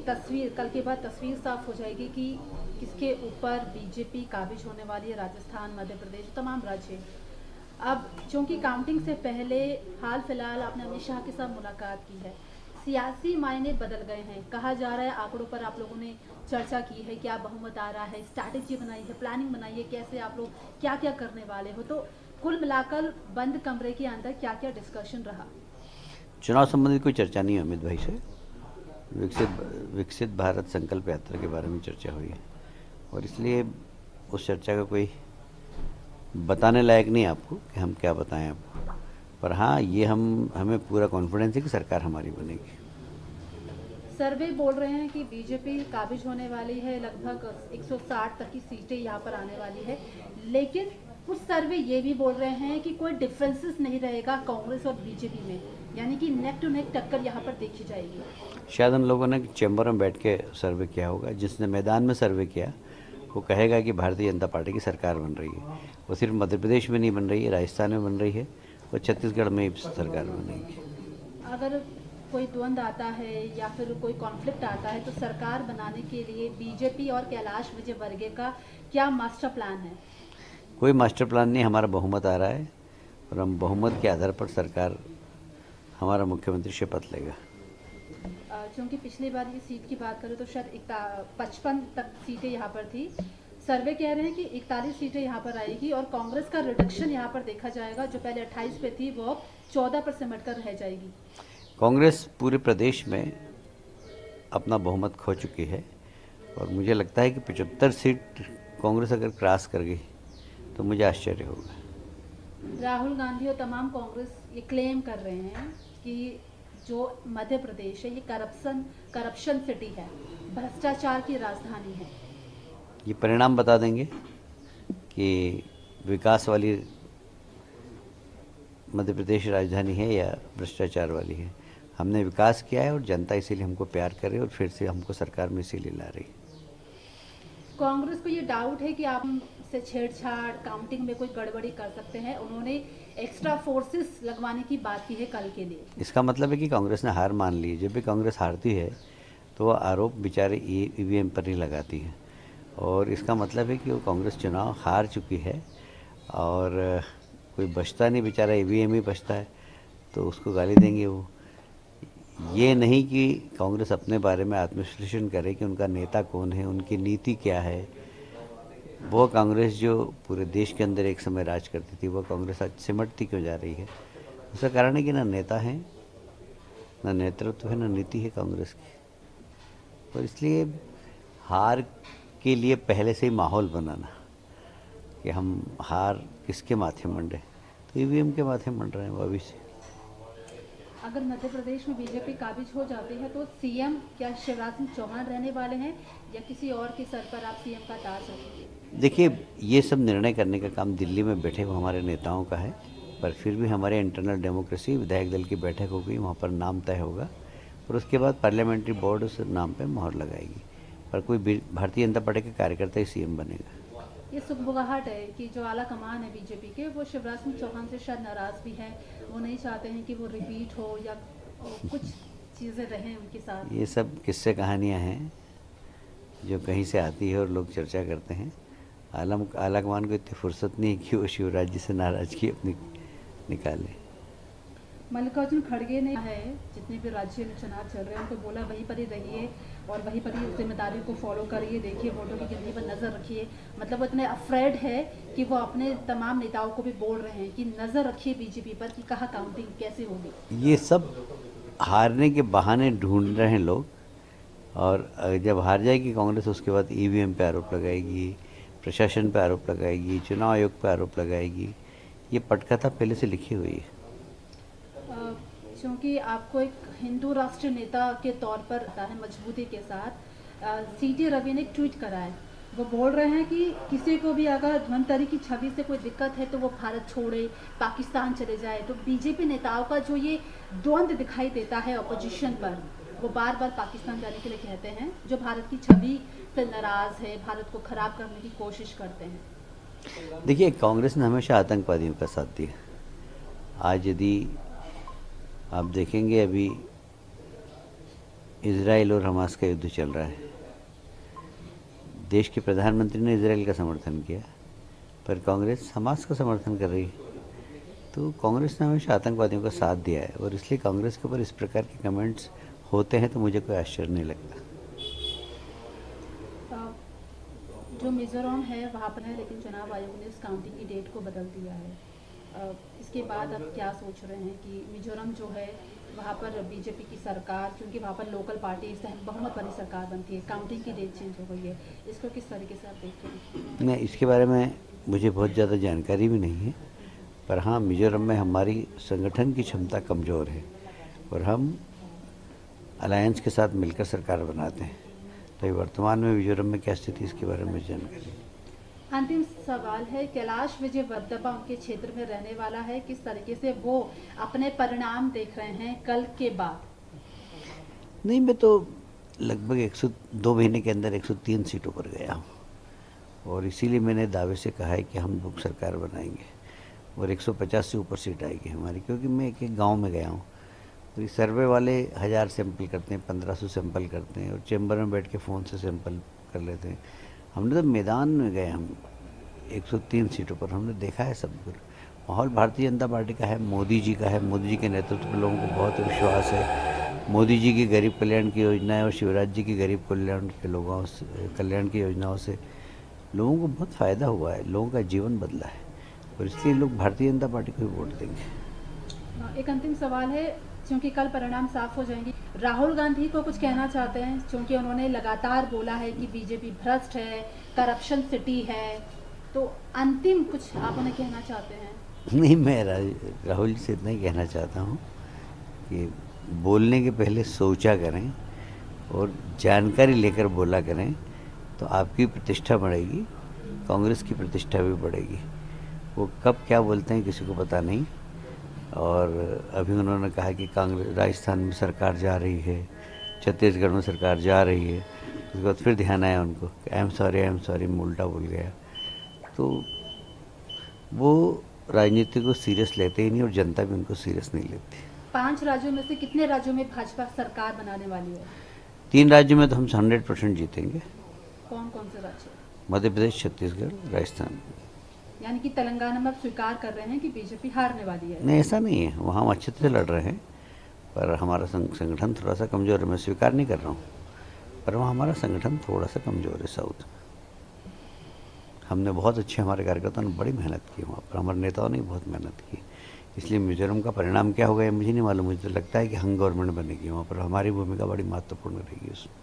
तस्वीर कल के बाद तस्वीर साफ हो जाएगी कि किसके ऊपर बीजेपी काबिज होने वाली है। राजस्थान, मध्य प्रदेश, तमाम राज्य। अब चूंकि काउंटिंग से पहले हाल फिलहाल आपने अमित शाह के साथ मुलाकात की है, सियासी मायने बदल गए हैं। कहा जा रहा है, आंकड़ों पर आप लोगों ने चर्चा की है, क्या बहुमत आ रहा है, स्ट्रैटेजी बनाई है, प्लानिंग बनाई है, कैसे आप लोग क्या क्या करने वाले हो। तो कुल मिलाकर बंद कमरे के अंदर क्या क्या डिस्कशन रहा? चुनाव संबंधित कोई चर्चा नहीं है अमित भाई से। विकसित विकसित भारत संकल्प यात्रा के बारे में चर्चा हुई है और इसलिए उस चर्चा का कोई बताने लायक नहीं है आपको कि हम क्या बताएं आपको। पर हाँ, ये हमें पूरा कॉन्फिडेंस है कि सरकार हमारी बनेगी। सर्वे बोल रहे हैं कि बीजेपी काबिज होने वाली है, लगभग 160 तक की सीटें यहाँ पर आने वाली है। लेकिन कुछ सर्वे ये भी बोल रहे हैं कि कोई डिफरेंसेस नहीं रहेगा कांग्रेस और बीजेपी में, यानी कि नेक टू नेक टक्कर यहाँ पर देखी जाएगी। शायद उन लोगों ने चैम्बर में बैठ के सर्वे किया होगा। जिसने मैदान में सर्वे किया वो कहेगा कि भारतीय जनता पार्टी की सरकार बन रही है। वो सिर्फ मध्य प्रदेश में नहीं बन रही है, राजस्थान में बन रही है और छत्तीसगढ़ में भी सरकार बनेगी। अगर कोई द्वंद आता है या फिर कोई कॉन्फ्लिक्ट आता है तो सरकार बनाने के लिए बीजेपी और कैलाश विजयवर्गीय का क्या मास्टर प्लान है? कोई मास्टर प्लान नहीं, हमारा बहुमत आ रहा है और हम बहुमत के आधार पर सरकार, हमारा मुख्यमंत्री शपथ लेगा। क्योंकि पिछली बार ये सीट की बात करें तो शायद 55 तक सीटें यहाँ पर थी। सर्वे कह रहे हैं कि 41 सीटें यहाँ पर आएगी और कांग्रेस का रिडक्शन यहाँ पर देखा जाएगा, जो पहले 28 पे थी वो 14 पर सिमट कर रह जाएगी। कांग्रेस पूरे प्रदेश में अपना बहुमत खो चुकी है और मुझे लगता है कि 75 सीट कांग्रेस अगर क्रॉस कर गई तो मुझे आश्चर्य होगा। राहुल गांधी और तमाम कांग्रेस ये क्लेम कर रहे हैं कि जो मध्य प्रदेश है ये करप्शन सिटी है, भ्रष्टाचार की राजधानी है। ये परिणाम बता देंगे कि विकास वाली मध्य प्रदेश राजधानी है या भ्रष्टाचार वाली है। हमने विकास किया है और जनता इसीलिए हमको प्यार करे और फिर से हमको सरकार में इसीलिए ला रही है। कांग्रेस को ये डाउट है कि आप से छेड़छाड़, काउंटिंग में कोई गड़बड़ी कर सकते हैं। उन्होंने एक्स्ट्रा फोर्सेस लगवाने की बात की है कल के लिए। इसका मतलब है कि कांग्रेस ने हार मान ली है। जब भी कांग्रेस हारती है तो वह आरोप बेचारे ईवीएम पर ही लगाती है और इसका मतलब है कि वो कांग्रेस चुनाव हार चुकी है और कोई बचता नहीं, बेचारा ईवीएम ही बचता है तो उसको गाली देंगे वो। ये नहीं कि कांग्रेस अपने बारे में आत्मविश्लेषण करे कि उनका नेता कौन है, उनकी नीति क्या है। वो कांग्रेस जो पूरे देश के अंदर एक समय राज करती थी, वो कांग्रेस आज सिमटती क्यों जा रही है? उसका कारण है कि ना नेता हैं, ना नेतृत्व है, ना नीति है कांग्रेस की। और इसलिए हार के लिए पहले से ही माहौल बनाना कि हम हार किसके माथे मंडे, तो ईवीएम के माथे मंड रहे हैं वो अभी से। अगर मध्य प्रदेश में बीजेपी काबिज हो जाती है तो सीएम क्या शिवराज सिंह चौहान रहने वाले हैं या किसी और के सर पर आप सीएम का ताज रखेंगे? देखिए, ये सब निर्णय करने का काम दिल्ली में बैठे हुए हमारे नेताओं का है, पर फिर भी हमारे इंटरनल डेमोक्रेसी विधायक दल की बैठक होगी, वहाँ पर नाम तय होगा और उसके बाद पार्लियामेंट्री बोर्ड उस नाम पे मोहर लगाएगी। पर कोई भारतीय जनता पार्टी का कार्यकर्ता ही सीएम बनेगा। ये सुगबुगाहट है कि जो आला कमान है बीजेपी के, वो शिवराज सिंह चौहान से शायद नाराज भी है। वो नहीं चाहते हैं कि वो रिपीट हो या कुछ चीज़ें रहें उनके साथ। ये सब किस्से कहानियाँ हैं जो कहीं से आती है और लोग चर्चा करते हैं। आला कमान को इतनी फुर्सत नहीं है कि वो शिवराज जी से नाराजगी अपनी निकाले। मल्लिकार्जुन खड़गे ने है, जितने भी राज्य में चुनाव चल रहे हैं उनको बोला वहीं पर ही रहिए और वहीं पर ही जिम्मेदारी को फॉलो करिए, देखिए वोटों की गिनती पर नज़र रखिए। मतलब वो इतने अफ्रेड है कि वो अपने तमाम नेताओं को भी बोल रहे हैं कि नज़र रखिए बीजेपी पर कि कहाँ काउंटिंग कैसे होगी। ये सब हारने के बहाने ढूंढ रहे हैं लोग और जब हार जाएगी कांग्रेस उसके बाद ईवीएम पे आरोप लगाएगी, प्रशासन पे आरोप लगाएगी, चुनाव आयोग पे आरोप लगाएगी। ये पटकथा पहले से लिखी हुई है। क्योंकि आपको एक हिंदू राष्ट्र नेता के तौर पर आता है मजबूती के साथ। सीटी रवि ने एक ट्वीट करा है, वो बोल रहे हैं कि किसी को भी अगर धन्वंतरी की छवि से कोई दिक्कत है तो वो भारत छोड़े, पाकिस्तान चले जाए। तो बीजेपी नेताओं का जो ये द्वंद्व दिखाई देता है अपोजिशन पर, वो बार बार पाकिस्तान जाने के लिए कहते हैं, जो भारत की छवि से नाराज है, भारत को खराब करने की कोशिश करते हैं। देखिए, कांग्रेस ने हमेशा आतंकवादियों का साथ दिया। आज यदि आप देखेंगे, अभी इजराइल और हमास का युद्ध चल रहा है। देश के प्रधानमंत्री ने इजराइल का समर्थन किया, पर कांग्रेस हमास का समर्थन कर रही है। तो कांग्रेस ने हमेशा आतंकवादियों का साथ दिया है और इसलिए कांग्रेस के ऊपर इस प्रकार के कमेंट्स होते हैं तो मुझे कोई आश्चर्य नहीं लगता। जो मिजोरम है वहाँ पर है, लेकिन चुनाव आयोग ने इस काउंटिंग की डेट को बदल दिया है। इसके बाद अब क्या सोच रहे हैं कि मिजोरम जो है वहाँ पर बीजेपी की सरकार, क्योंकि वहाँ पर लोकल पार्टी से बहुत बड़ी सरकार बनती है, काउंटिंग की डेट चेंज हो गई है, इसको किस तरीके से आप देखते हैं? नहीं, इसके बारे में मुझे बहुत ज़्यादा जानकारी भी नहीं है, पर हाँ, मिजोरम में हमारी संगठन की क्षमता कमज़ोर है और हम अलायंस के साथ मिलकर सरकार बनाते हैं। तो वर्तमान में मिजोरम में क्या स्थिति, इसके बारे में जानकारी। अंतिम सवाल है, कैलाश विजयवर्धन उनके क्षेत्र में रहने वाला है, किस तरीके से वो अपने परिणाम देख रहे हैं कल के बाद? नहीं, मैं तो लगभग 102 महीने के अंदर 103 सीटों पर गया हूँ और इसीलिए मैंने दावे से कहा है कि हम लोग सरकार बनाएंगे और 150 से ऊपर सीट आएगी हमारी, क्योंकि मैं एक गांव में गया हूँ। तो ये सर्वे वाले 1000 सैंपल करते हैं, 1500 सैंपल करते हैं और चैम्बर में बैठ के फ़ोन से सैंपल कर लेते हैं। हमने तो मैदान में गए, हम 103 सीटों पर हमने देखा है सब कुछ। माहौल भारतीय जनता पार्टी का है, मोदी जी का है। मोदी जी के नेतृत्व पर लोगों को बहुत विश्वास है। मोदी जी की गरीब कल्याण की योजनाएं और शिवराज जी की गरीब कल्याण की योजनाओं से लोगों को बहुत फ़ायदा हुआ है, लोगों का जीवन बदला है और इसलिए लोग भारतीय जनता पार्टी को ही वोट देंगे। एक अंतिम सवाल है, क्योंकि कल परिणाम साफ हो जाएंगे, राहुल गांधी को कुछ कहना चाहते हैं, क्योंकि उन्होंने लगातार बोला है कि बीजेपी भ्रष्ट है, करप्शन सिटी है, तो अंतिम कुछ आप उन्हें कहना चाहते हैं? नहीं, मैं राहुल जी से इतना ही कहना चाहता हूँ कि बोलने के पहले सोचा करें और जानकारी लेकर बोला करें, तो आपकी प्रतिष्ठा बढ़ेगी, कांग्रेस की प्रतिष्ठा भी बढ़ेगी। वो कब क्या बोलते हैं किसी को पता नहीं। और अभी उन्होंने कहा कि कांग्रेस राजस्थान में सरकार जा रही है, छत्तीसगढ़ में सरकार जा रही है, उसके बाद फिर ध्यान आया उनको कि आई एम सॉरी मैं उल्टा बोल गया। तो वो राजनीति को सीरियस लेते ही नहीं और जनता भी उनको सीरियस नहीं लेती। 5 राज्यों में से कितने राज्यों में भाजपा सरकार बनाने वाली है? 3 राज्यों में तो हम 100% जीतेंगे। कौन कौन से राज्य? मध्य प्रदेश, छत्तीसगढ़, राजस्थान। यानी कि तेलंगाना में आप स्वीकार कर रहे हैं कि बीजेपी हारने वाली है? नहीं, ऐसा नहीं है, वहाँ हम अच्छे से लड़ रहे हैं, पर हमारा संगठन थोड़ा सा कमज़ोर है। मैं स्वीकार नहीं कर रहा हूँ, पर वहाँ हमारा संगठन थोड़ा सा कमज़ोर है। साउथ हमने बहुत अच्छे, हमारे कार्यकर्ताओं ने बड़ी मेहनत की वहाँ पर, हमारे नेताओं ने बहुत मेहनत की। इसलिए मिजोरम का परिणाम क्या होगा ये मुझे नहीं मालूम। मुझे तो लगता है कि हंग गवर्नमेंट बनेगी वहाँ पर, हमारी भूमिका बड़ी महत्वपूर्ण रहेगी उसमें।